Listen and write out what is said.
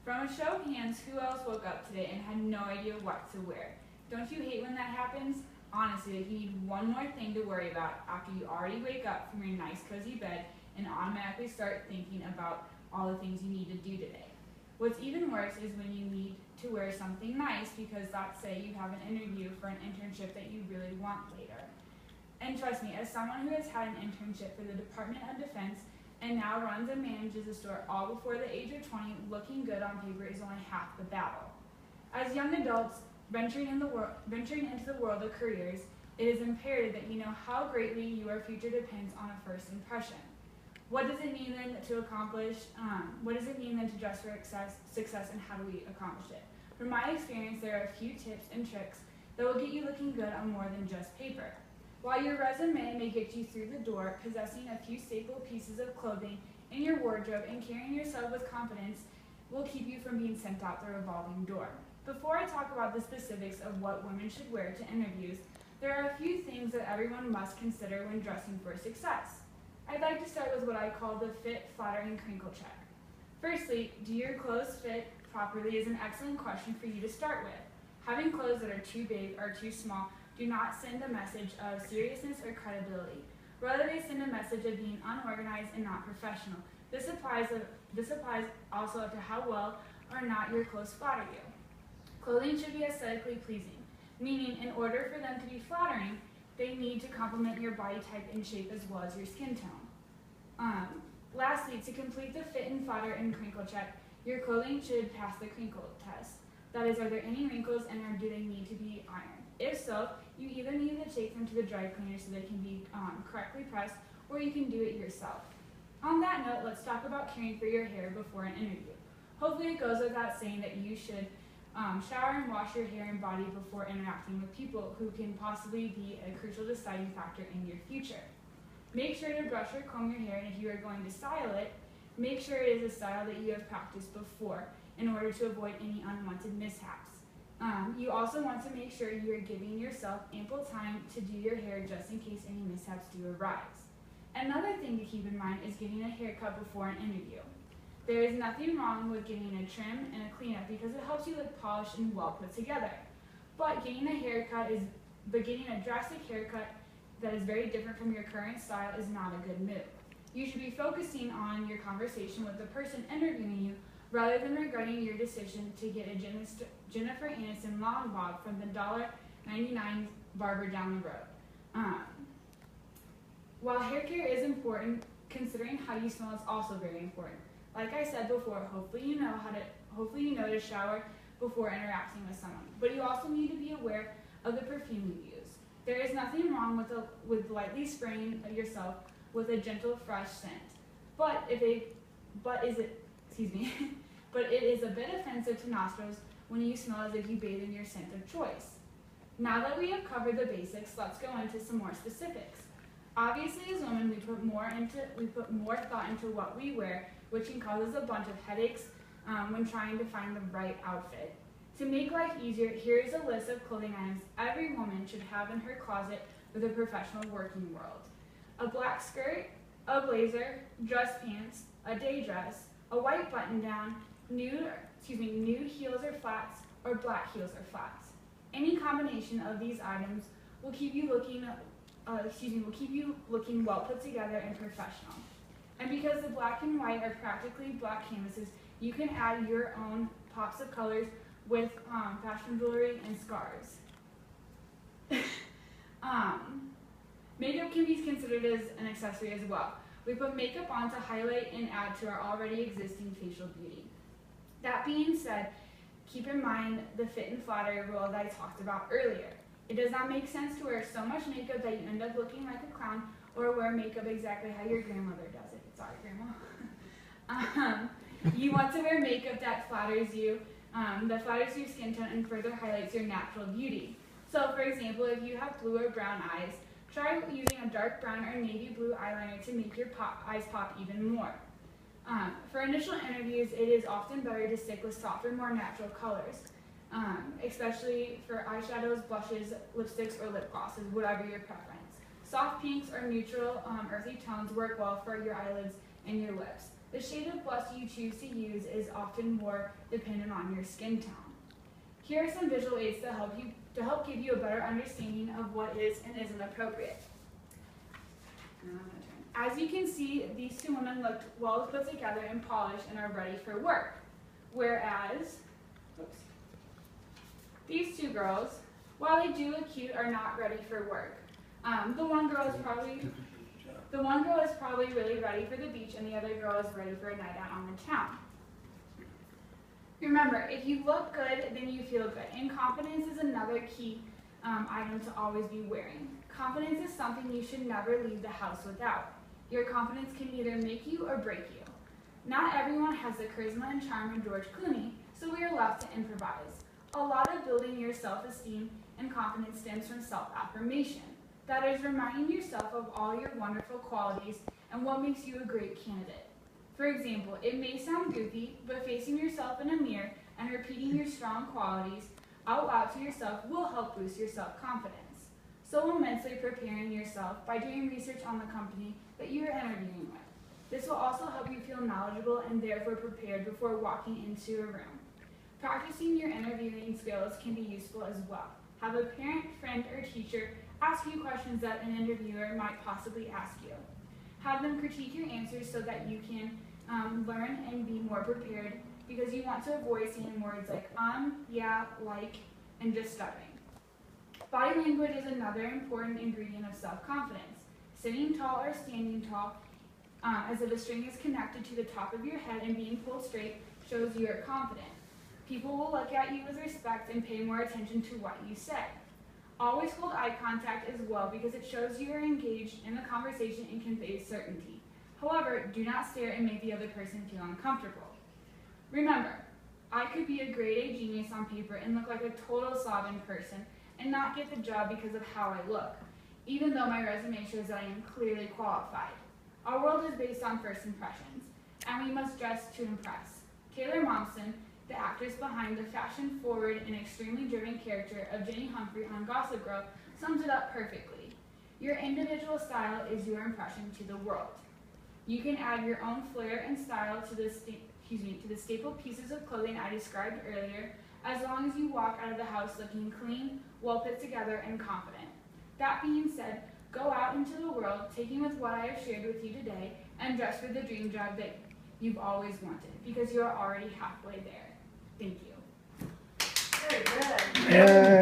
From a show of hands, who else woke up today and had no idea what to wear? Don't you hate when that happens? Honestly, like you need one more thing to worry about after you already wake up from your nice cozy bed and automatically start thinking about all the things you need to do today. What's even worse is when you need to wear something nice because let's say you have an interview for an internship that you really want later. And trust me, as someone who has had an internship for the Department of Defense and now runs and manages a store all before the age of 20, looking good on paper is only half the battle. As young adults venturing into the world of careers, it is imperative that you know how greatly your future depends on a first impression. What does it mean then to accomplish? What does it mean then to dress for success, and how do we accomplish it? From my experience, there are a few tips and tricks that will get you looking good on more than just paper. While your resume may get you through the door, possessing a few staple pieces of clothing in your wardrobe and carrying yourself with confidence will keep you from being sent out the revolving door. Before I talk about the specifics of what women should wear to interviews, there are a few things that everyone must consider when dressing for success. I'd like to start with what I call the fit, flatter, and crinkle check. Firstly, do your clothes fit properly is an excellent question for you to start with. Having clothes that are too big or too small do not send a message of seriousness or credibility. Rather, they send a message of being unorganized and not professional. This applies also to how well or not your clothes flatter you. Clothing should be aesthetically pleasing, meaning in order for them to be flattering, they need to complement your body type and shape as well as your skin tone. Lastly, to complete the fit and flatter and crinkle check, your clothing should pass the crinkle test. That is, are there any wrinkles and do they need to be ironed? If so, you either need to take them to the dry cleaner so they can be correctly pressed, or you can do it yourself. On that note, let's talk about caring for your hair before an interview. Hopefully it goes without saying that you should shower and wash your hair and body before interacting with people who can possibly be a crucial deciding factor in your future. Make sure to brush or comb your hair, and if you are going to style it, make sure it is a style that you have practiced before in order to avoid any unwanted mishaps. You also want to make sure you are giving yourself ample time to do your hair just in case any mishaps do arise. Another thing to keep in mind is getting a haircut before an interview. There is nothing wrong with getting a trim and a cleanup because it helps you look polished and well put together. But getting a drastic haircut that is very different from your current style is not a good move. You should be focusing on your conversation with the person interviewing you rather than regretting your decision to get a Jennifer Aniston long bob from the $1.99 barber down the road. While hair care is important, considering how you smell is also very important. Like I said before, hopefully you know to shower before interacting with someone. But you also need to be aware of the perfume you use. There is nothing wrong with lightly spraying yourself with a gentle, fresh scent. But it is a bit offensive to nostrils when you smell as if you bathe in your scent of choice. Now that we have covered the basics, let's go into some more specifics. Obviously, as women, we put more thought into what we wear, which can cause us a bunch of headaches when trying to find the right outfit. To make life easier, here is a list of clothing items every woman should have in her closet for the professional working world. A black skirt, a blazer, dress pants, a day dress, a white button-down, nude heels or flats, or black heels or flats. Any combination of these items will keep you looking well put together and professional. And because the black and white are practically black canvases, you can add your own pops of colors with fashion jewelry and scarves. Makeup can be considered as an accessory as well. We put makeup on to highlight and add to our already existing facial beauty. That being said, keep in mind the fit and flatter rule that I talked about earlier. It does not make sense to wear so much makeup that you end up looking like a clown or wear makeup exactly how your grandmother does it. Sorry, Grandma. You want to wear makeup that flatters you, your skin tone and further highlights your natural beauty. So, for example, if you have blue or brown eyes, try using a dark brown or navy blue eyeliner to make your eyes pop even more. For initial interviews, it is often better to stick with softer, more natural colors, especially for eyeshadows, blushes, lipsticks, or lip glosses, whatever your preference. Soft pinks or neutral, earthy tones work well for your eyelids and your lips. The shade of blush you choose to use is often more dependent on your skin tone. Here are some visual aids to help give you a better understanding of what is and isn't appropriate. As you can see, these two women looked well put together and polished and are ready for work. Whereas, these two girls, while they do look cute, are not ready for work. The one girl is probably really ready for the beach, and the other girl is ready for a night out on the town. Remember, if you look good, then you feel good. And confidence is another key item to always be wearing. Confidence is something you should never leave the house without. Your confidence can either make you or break you. Not everyone has the charisma and charm of George Clooney, so we are left to improvise. A lot of building your self-esteem and confidence stems from self-affirmation. That is reminding yourself of all your wonderful qualities and what makes you a great candidate. For example, it may sound goofy, but facing yourself in a mirror and repeating your strong qualities out loud to yourself will help boost your self-confidence. So immensely preparing yourself by doing research on the company that you are interviewing with. This will also help you feel knowledgeable and therefore prepared before walking into a room. Practicing your interviewing skills can be useful as well. Have a parent, friend, or teacher ask you questions that an interviewer might possibly ask you. Have them critique your answers so that you can learn and be more prepared, because you want to avoid saying words like yeah, like, and just stuttering. Body language is another important ingredient of self-confidence. Sitting tall or standing tall, as if a string is connected to the top of your head and being pulled straight, shows you are confident. People will look at you with respect and pay more attention to what you say. Always hold eye contact as well, because it shows you are engaged in the conversation and conveys certainty. However, do not stare and make the other person feel uncomfortable. Remember, I could be a grade A genius on paper and look like a total slob in person and not get the job because of how I look, even though my resume shows that I am clearly qualified. Our world is based on first impressions, and we must dress to impress. Taylor Momsen, the actress behind the fashion-forward and extremely driven character of Jenny Humphrey on Gossip Girl, sums it up perfectly. Your individual style is your impression to the world. You can add your own flair and style to the staple pieces of clothing I described earlier, as long as you walk out of the house looking clean, well put together, and confident. That being said, go out into the world, taking with what I have shared with you today, and dress for the dream job that you've always wanted, because you are already halfway there. Thank you. Very good.